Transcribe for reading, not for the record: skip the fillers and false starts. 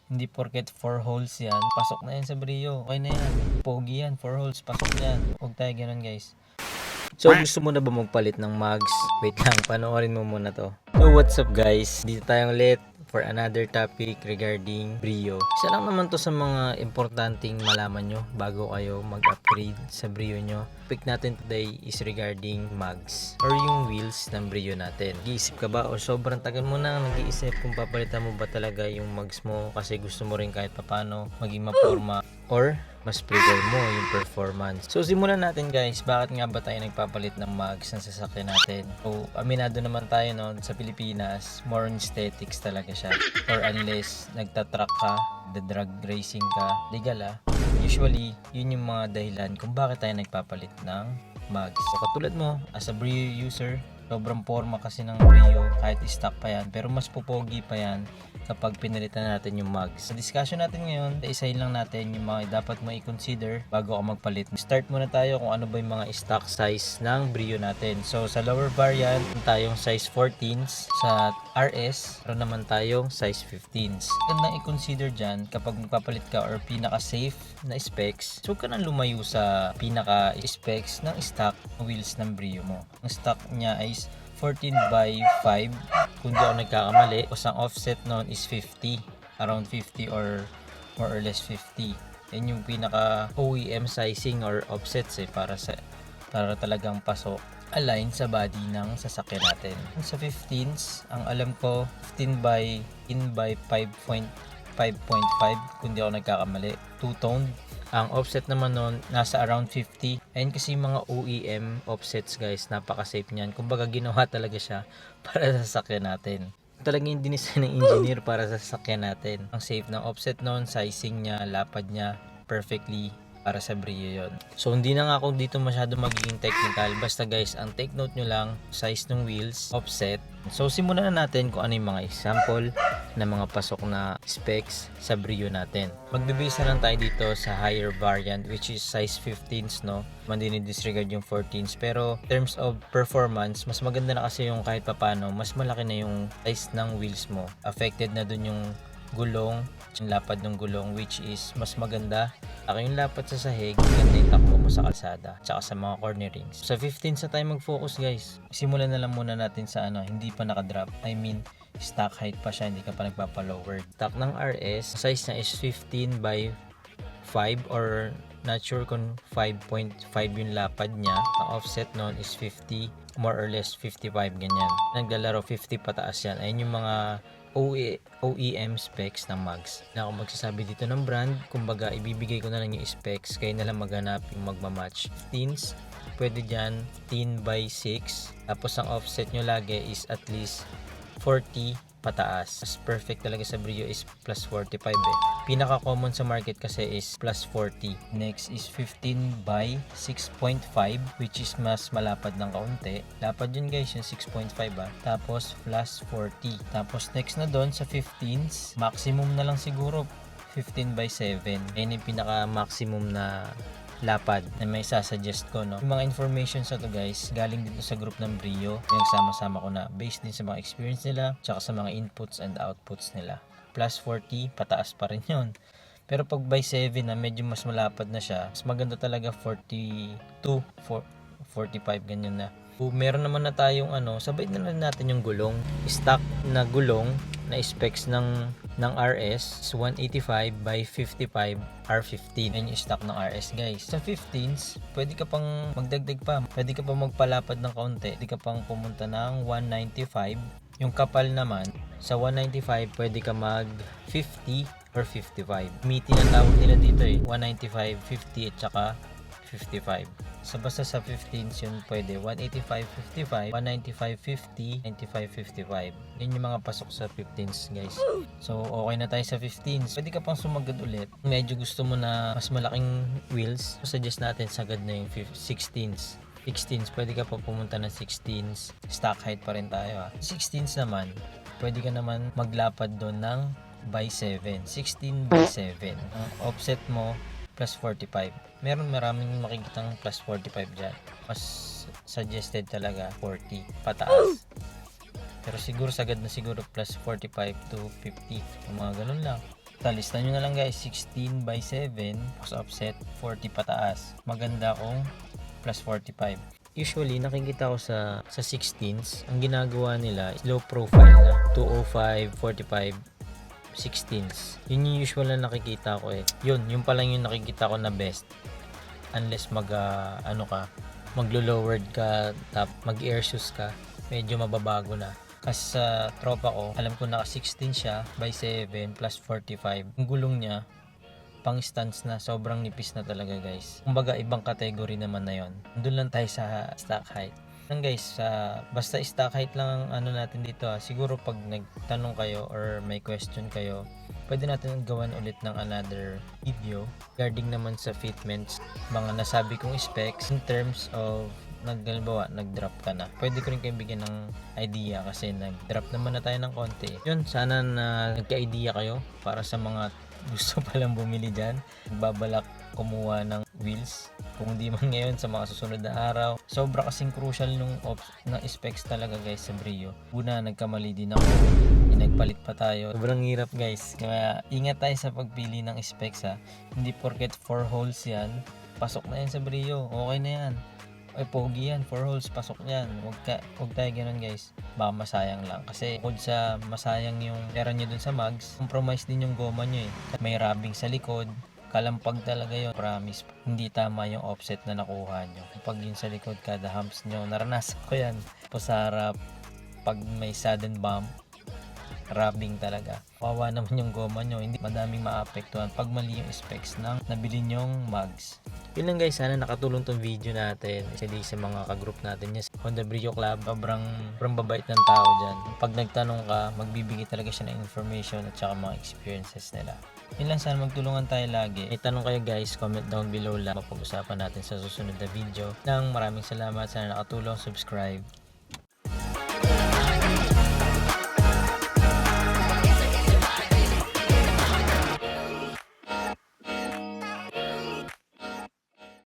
Hindi porket 4 holes yan, pasok na yan sa Brio. Okay na yan. Pogi yan, 4 holes, pasok yan. Huwag tayo ganun guys. So gusto mo na ba magpalit ng mugs? Wait lang, panoorin mo muna to. So what's up guys? Dito tayo ulit for another topic regarding Brio. Isa lang naman to sa mga importanteng malaman nyo bago kayo mag-upgrade sa Brio nyo. Topic natin today is regarding mugs or yung wheels ng Brio natin. Nag-iisip ka ba o sobrang tagal mo na nag-iisip kung papalitan mo ba talaga yung mugs mo kasi gusto mo rin kahit papano maging maporma or mas prefer mo yung performance. So simulan natin guys, bakit nga ba tayo nagpapalit ng mugs ng sasakyan natin? So aminado naman tayo no, sa Pilipinas, more on aesthetics talaga siya. Or unless nagtatrack ka, the drag racing ka, legal usually yun yung mga dahilan kung bakit tayo nagpapalit ng mugs. So katulad mo, as a Brio user, sobrang forma kasi ng Brio kahit stock pa yan, pero mas pupogi pa yan kapag pinalitan natin yung mugs. Sa discussion natin ngayon, isa-isahin lang natin yung mga dapat mo i-consider bago ka magpalit. Start muna tayo kung ano ba yung mga stock size ng Brio natin. So sa lower variant, tayong size 14s. Sa RS, meron naman tayong size 15s. Gandang i-consider dyan kapag magpapalit ka or pinaka-safe na specs, so huwag ka nang lumayo sa pinaka-specs ng stock wheels ng Brio mo. Ang stock niya ay 14/5 kung di ako nagkakamali. Tapos ang offset nun is 50, around 50 or more or less 50. Yan yung pinaka OEM sizing or offsets para talagang pasok align sa body ng sasakyan natin. Sa 15s, ang alam ko 15/5.5.5 kung di ako nagkakamali, two-toned. Ang offset naman nun, nasa around 50. Ayun kasi mga OEM offsets guys, napaka-safe niyan. Kumbaga ginawa talaga siya para sa sasakyan natin. Talagang dinisign ng engineer para sa sasakyan natin. Ang safe ng offset nun, sizing niya, lapad niya, perfectly para sa Brio yun. So hindi na nga ako dito masyado magiging technical. Basta guys, ang take note nyo lang, size ng wheels, offset. So simulan na natin kung ano yung mga example na mga pasok na specs sa Brio natin. Magbibisa lang tayo dito sa higher variant which is size 15s no. Hindi disregard yung 14s, pero in terms of performance, mas maganda na kasi yung kahit papano, mas malaki na yung size ng wheels mo. Affected na dun yung gulong, yung lapad ng gulong, which is mas maganda. Ako yung lapad sa sahig, maganda yung takbo mo sa kalsada, tsaka sa mga cornerings. Sa 15 sa tayo mag-focus guys. Simulan na lang muna natin sa hindi pa nakadrop. I mean, stock height pa siya, hindi ka pa nagpapa-lower. Stock ng RS, size na is 15/5 or not sure kung 5.5 yung lapad niya. Ang offset nun is 50, more or less 55 ganyan. Naglalaro 50 pataas yan. Ayun yung mga OEM specs ng mugs. Na ako magsasabi dito ng brand, kumbaga ibibigay ko na lang yung specs, kayo na lang maghanap yung magmamatch. 15s, pwede dyan 10/6, tapos ang offset nyo lagi is at least 40 pataas. As perfect talaga sa Brio is plus 45 Pinaka common sa market kasi is plus 40. Next is 15/6.5 which is mas malapad ng kaunti. Lapad yun guys, yung 6.5 Tapos plus 40. Tapos next na doon sa 15s, maximum na lang siguro 15/7. Yan yung pinaka maximum na lapad na may sasuggest ko no. Yung mga information sa to guys galing dito sa group ng Brio, yung sama-sama ko na based din sa mga experience nila tsaka sa mga inputs and outputs nila. Plus 40 pataas pa rin yun, pero pag by 7 na medyo mas malapad na siya, mas maganda talaga 42 45 ganyan na. Meron naman na tayong sabay na rin natin yung gulong. Stock na gulong na specs ng RS is 185/55 R15. Yan yung stock ng RS guys. Sa 15s, pwede ka pang magdagdag pa. Pwede ka pang magpalapad ng kaunti. Pwede ka pang pumunta ng 195. Yung kapal naman, sa 195 pwede ka mag 50 or 55. Meaty na tawag nila dito 195, 50 at saka 55. So basta sa 15s yun pwede 185/55, 195/50, 95/55. Yun yung mga pasok sa 15s guys. So okay na tayo sa 15s. Pwede ka pang sumagad ulit. Medyo gusto mo na mas malaking wheels, suggest natin sagad na yung 16s. 16s, pwede ka pa pumunta ng 16s. Stock height pa rin tayo 16s naman, pwede ka naman maglapad doon ng by 7. 16/7. Ang offset mo plus 45. Maraming makikitang plus 45 dyan. Mas suggested talaga 40 pataas. Pero siguro sagad na siguro plus 45 to 50. Mga ganun lang. Talista nyo na lang guys, 16 by 7 plus offset 40 pataas. Maganda kung plus 45. Usually nakikita ko sa 16s, ang ginagawa nila is low profile na 205, 45, 16s. Yun yung usual na nakikita ko eh. Yun pa lang yung nakikita ko na best. Unless maglo-lowered ka, mag-air shoes ka, medyo mababago na. Kasi sa tropa ko, alam ko naka 16 siya by 7 plus 45. Ang gulong niya, pang stance na, sobrang nipis na talaga guys. Kumbaga ibang category naman na yon. Doon lang tayo sa stock height. Lang guys, basta stock height lang ang natin dito. Siguro pag nagtanong kayo or may question kayo, pwede natin gawan ulit ng another video regarding naman sa fitments, mga nasabi kong specs in terms of nag-drop ka na. Pwede ko rin kayo bigyan ng idea kasi nag-drop naman na tayo ng konti. Yun, sana na nagka-idea kayo para sa mga gusto palang bumili dyan. Babalak kumuha ng wheels. Kung di man ngayon, sa mga susunod na araw. Sobra kasing crucial ng specs talaga guys sa Brio. Una, nagkamali din ako. Nagpalit pa tayo. Sobrang hirap guys. Kaya ingat tayo sa pagpili ng specs ha. Hindi porket 4 holes yan, pasok na yan sa Brio. Okay na yan. Ay pogi yan, 4 holes, pasok yan. Huwag tayo ganun guys. Baka masayang lang. Kasi bukod sa masayang yung pera nyo dun sa mags, compromise din yung goma nyo eh. May rubbing sa likod. Kalampag talaga yun. Promise. Hindi tama yung offset na nakuha nyo. Pag yun sa likod, kada humps nyo, naranasan ko yan. Po sa harap, pag may sudden bump, rubbing talaga. Kawawa naman yung goma nyo. Hindi madaming maapektuhan pag mali yung specs ng nabili nyong mags. Yun lang guys, sana nakatulong tong video natin. Kasi sa mga ka-group natin niya, Honda Brio Club, sobrang babait ng tao dyan. Pag nagtanong ka, magbibigay talaga siya ng information at saka mga experiences nila. Yun lang, sana magtulungan tayo lagi. May tanong kayo guys, comment down below lang. Mapag-usapan natin sa susunod na video. Maraming salamat, sana nakatulong, subscribe.